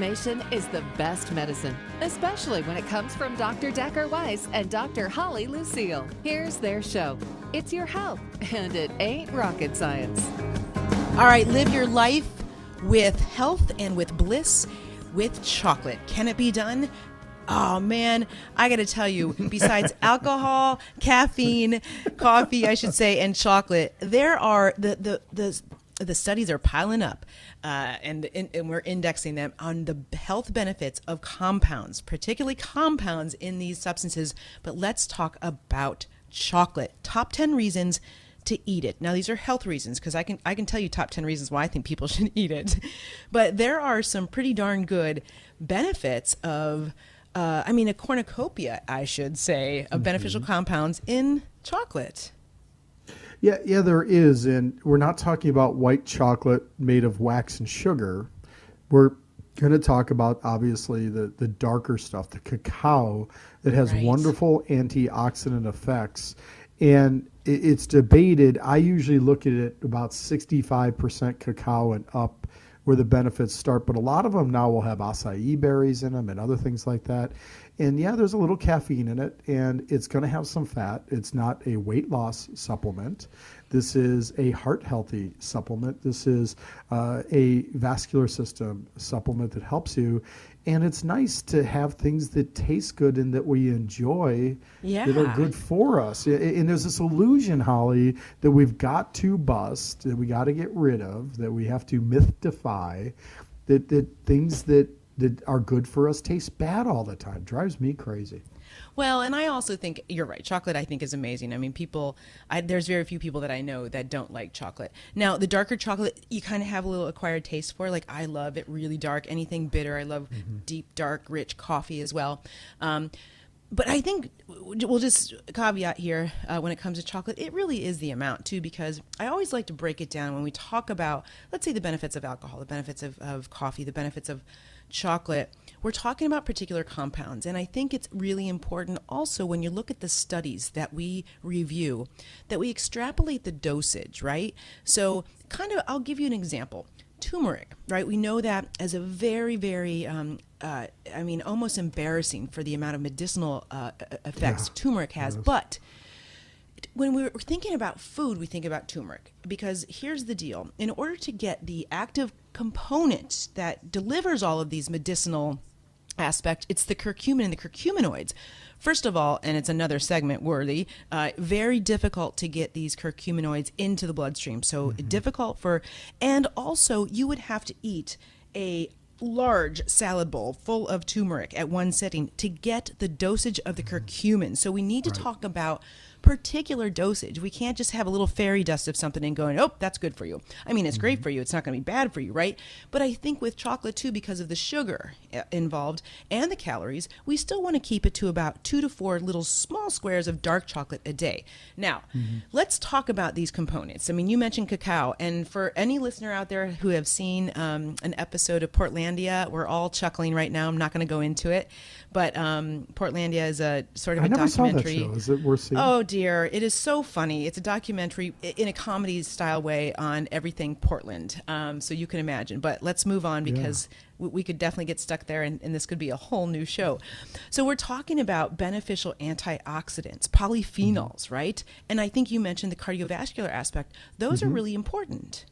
information is the best medicine, especially when it comes from Dr. Decker Weiss and Dr. Holly Lucille. Here's their show. It's your health, and it ain't rocket science. All right, live your life with health and with bliss with chocolate. Can it be done? Oh, man, I got to tell you, besides alcohol, caffeine, coffee, I should say, and chocolate, there are the studies are piling up, and we're indexing them on the health benefits of compounds, particularly compounds in these substances. But let's talk about chocolate. Top 10 reasons to eat it. Now, these are health reasons, because I can tell you top 10 reasons why I think people should eat it. But there are some pretty darn good benefits of a cornucopia, I should say, of beneficial compounds in chocolate. Yeah, there is. And we're not talking about white chocolate made of wax and sugar. We're going to talk about, obviously, the darker stuff, the cacao that has wonderful antioxidant effects. And it's debated. I usually look at it about 65% cacao and up, where the benefits start. But a lot of them now will have acai berries in them and other things like that. And yeah, there's a little caffeine in it, and it's going to have some fat. It's not a weight loss supplement. This is a heart healthy supplement. This is a vascular system supplement that helps you. And it's nice to have things that taste good and that we enjoy that are good for us. And there's this illusion, Holly, that we've got to bust, that we got to get rid of, that we have to mythify, that things that are good for us taste bad all the time. Drives me crazy. Well, and I also think you're right. Chocolate, I think, is amazing. I mean, there's very few people that I know that don't like chocolate. Now, the darker chocolate, you kind of have a little acquired taste for. Like, I love it really dark. Anything bitter. I love deep, dark, rich coffee as well. But I think we'll just caveat here when it comes to chocolate, it really is the amount too, because I always like to break it down when we talk about, let's say, the benefits of alcohol, the benefits of coffee, the benefits of chocolate. We're talking about particular compounds. And I think it's really important also when you look at the studies that we review, that we extrapolate the dosage, right? So I'll give you an example. Turmeric, right? We know that as a very, very, almost embarrassing for the amount of medicinal effects turmeric has. But when we're thinking about food, we think about turmeric, because here's the deal. In order to get the active component that delivers all of these medicinal aspects, it's the curcumin and the curcuminoids. First of all, and it's another segment worthy, very difficult to get these curcuminoids into the bloodstream. So difficult and also you would have to eat a large salad bowl full of turmeric at one sitting to get the dosage of the curcumin. So we need to talk about particular dosage. We can't just have a little fairy dust of something and going, oh, that's good for you. I mean, it's great for you. It's not going to be bad for you, right? But I think with chocolate too, because of the sugar involved and the calories, we still want to keep it to about 2 to 4 little small squares of dark chocolate a day. Now, let's talk about these components. I mean, you mentioned cacao, and for any listener out there who have seen an episode of Portlandia, we're all chuckling right now. I'm not going to go into it, but Portlandia is a sort of a documentary. I never saw that show. Is it worth seeing? Oh dear, it is so funny. It's a documentary in a comedy style way on everything Portland. So you can imagine. But let's move on, because we could definitely get stuck there, and this could be a whole new show. So we're talking about beneficial antioxidants, polyphenols, right? And I think you mentioned the cardiovascular aspect. Those are really important.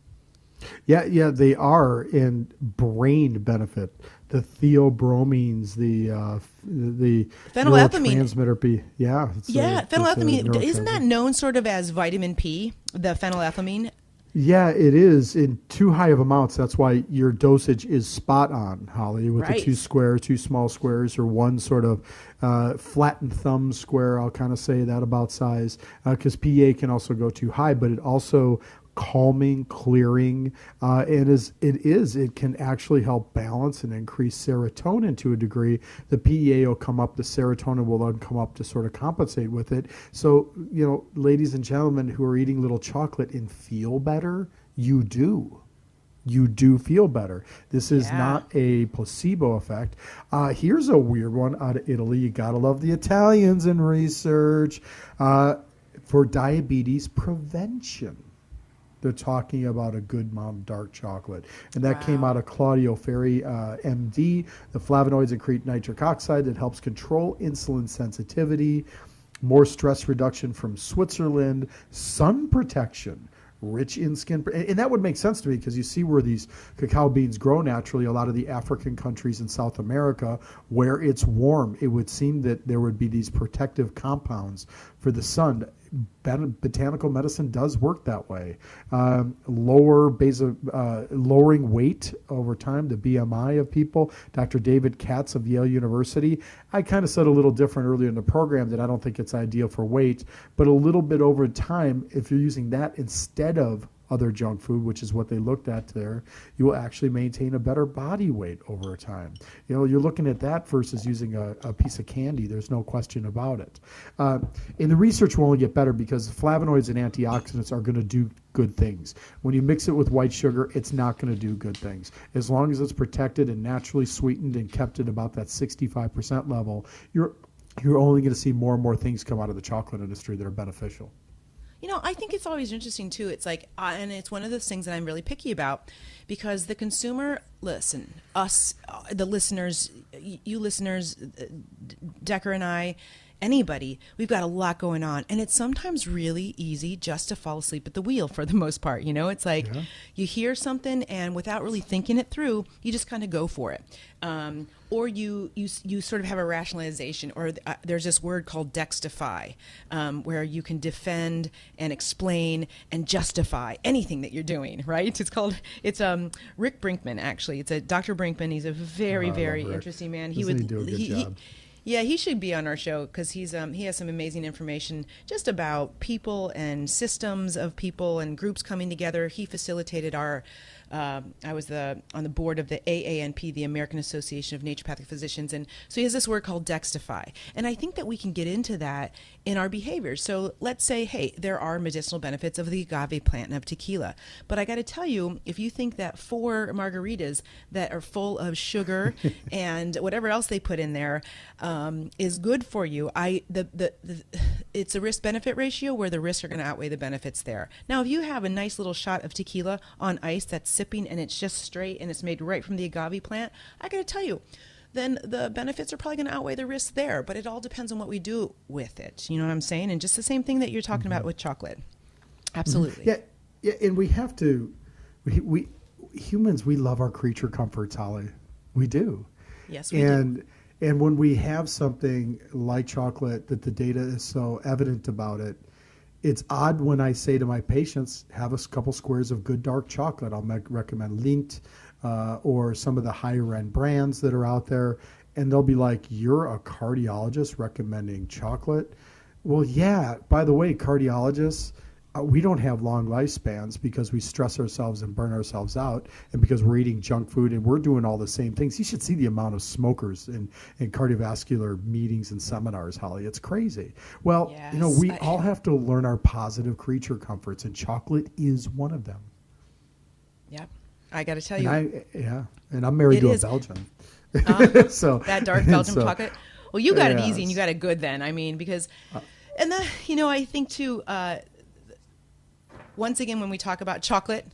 Yeah, they are in brain benefit. The theobromines, the phenylethylamine. Neurotransmitter. Phenylethylamine. Isn't that known sort of as vitamin P, the phenylethylamine? Yeah, it is in too high of amounts. That's why your dosage is spot on, Holly, with the 2 small squares, or one sort of flattened thumb square. I'll kind of say that about size, because PA can also go too high, but it also calming, clearing, and it can actually help balance and increase serotonin to a degree. The PEA will come up, the serotonin will then come up to sort of compensate with it. So, ladies and gentlemen who are eating little chocolate and feel better, you do feel better. This is not a placebo effect. Here's a weird one out of Italy. You gotta love the Italians in research for diabetes prevention. They're talking about a good mom dark chocolate. And that came out of Claudio Ferri, MD, the flavonoids increase nitric oxide that helps control insulin sensitivity, more stress reduction from Switzerland, sun protection, rich in skin. And that would make sense to me because you see where these cacao beans grow naturally, a lot of the African countries in South America where it's warm, it would seem that there would be these protective compounds for the sun. Botanical medicine does work that way. Lowering weight over time, the BMI of people. Dr. David Katz of Yale University. I kind of said a little different earlier in the program that I don't think it's ideal for weight, but a little bit over time, if you're using that instead of other junk food, which is what they looked at there, you will actually maintain a better body weight over time. You're looking at that versus using a piece of candy. There's no question about it. And the research will only get better because flavonoids and antioxidants are going to do good things. When you mix it with white sugar, it's not going to do good things. As long as it's protected and naturally sweetened and kept at about that 65% level, you're only going to see more and more things come out of the chocolate industry that are beneficial. I think it's always interesting, too. It's like, and it's one of those things that I'm really picky about because the consumer, listen, us, the listeners, you listeners, Decker and I, anybody, we've got a lot going on. And it's sometimes really easy just to fall asleep at the wheel for the most part. It's like you hear something and without really thinking it through, you just kind of go for it. Or you sort of have a rationalization, or there's this word called Dexta Phi, where you can defend and explain and justify anything that you're doing, right? It's Rick Brinkman, actually. It's Dr. Brinkman. He's a very, very interesting man. Doesn't he do a good job? Yeah, he should be on our show because he has some amazing information just about people and systems of people and groups coming together. He facilitated our. I was on the board of the AANP, the American Association of Naturopathic Physicians, and so he has this word called Dexta Phi. And I think that we can get into that in our behaviors. So let's say, hey, there are medicinal benefits of the agave plant and of tequila. But I got to tell you, if you think that 4 margaritas that are full of sugar and whatever else they put in there is good for you, it's a risk-benefit ratio where the risks are going to outweigh the benefits there. Now, if you have a nice little shot of tequila on ice that's sipping and it's just straight and it's made right from the agave plant, I got to tell you, then the benefits are probably going to outweigh the risks there. But it all depends on what we do with it. You know what I'm saying? And just the same thing that you're talking about with chocolate. Absolutely. Yeah, and we have to. We humans, we love our creature comforts, Holly. We do. Yes, we do. And when we have something like chocolate that the data is so evident about it, it's odd when I say to my patients, have a couple squares of good dark chocolate. I'll recommend Lindt or some of the higher end brands that are out there. And they'll be like, you're a cardiologist recommending chocolate? Well, yeah, by the way, cardiologists, we don't have long lifespans because we stress ourselves and burn ourselves out, and because we're eating junk food and we're doing all the same things. You should see the amount of smokers in cardiovascular meetings and seminars, Holly. It's crazy. Well, yes, we all have to learn our positive creature comforts, and chocolate is one of them. Yep. I got to tell you. And I'm married to a Belgian. So that dark Belgian chocolate. Well, you got it easy and you got it good then. I mean, because, and I think too, once again, when we talk about chocolate,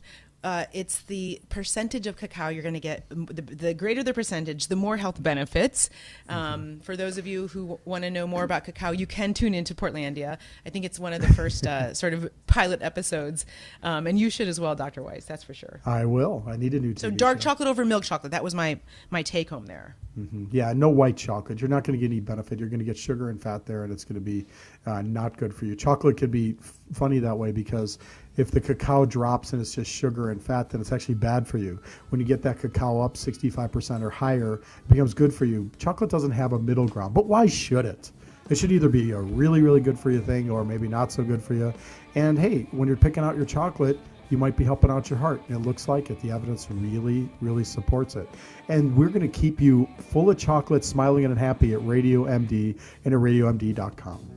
it's the percentage of cacao you're going to get. The greater the percentage, the more health benefits. For those of you who want to know more about cacao, you can tune into Portlandia. I think it's one of the first sort of pilot episodes. And you should as well, Dr. Weiss, that's for sure. I will. I need a new TV So dark show. chocolate over milk chocolate. That was my take home there. Mm-hmm. Yeah, no white chocolate. You're not going to get any benefit. You're going to get sugar and fat there, and it's going to be not good for you. Chocolate could be funny that way because if the cacao drops and it's just sugar and fat, then it's actually bad for you. When you get that cacao up 65% or higher, it becomes good for you. Chocolate doesn't have a middle ground, but why should it? It should either be a really, really good for you thing or maybe not so good for you. And hey, when you're picking out your chocolate, you might be helping out your heart. It looks like it. The evidence really, really supports it. And we're going to keep you full of chocolate, smiling and happy at Radio MD and at RadioMD.com.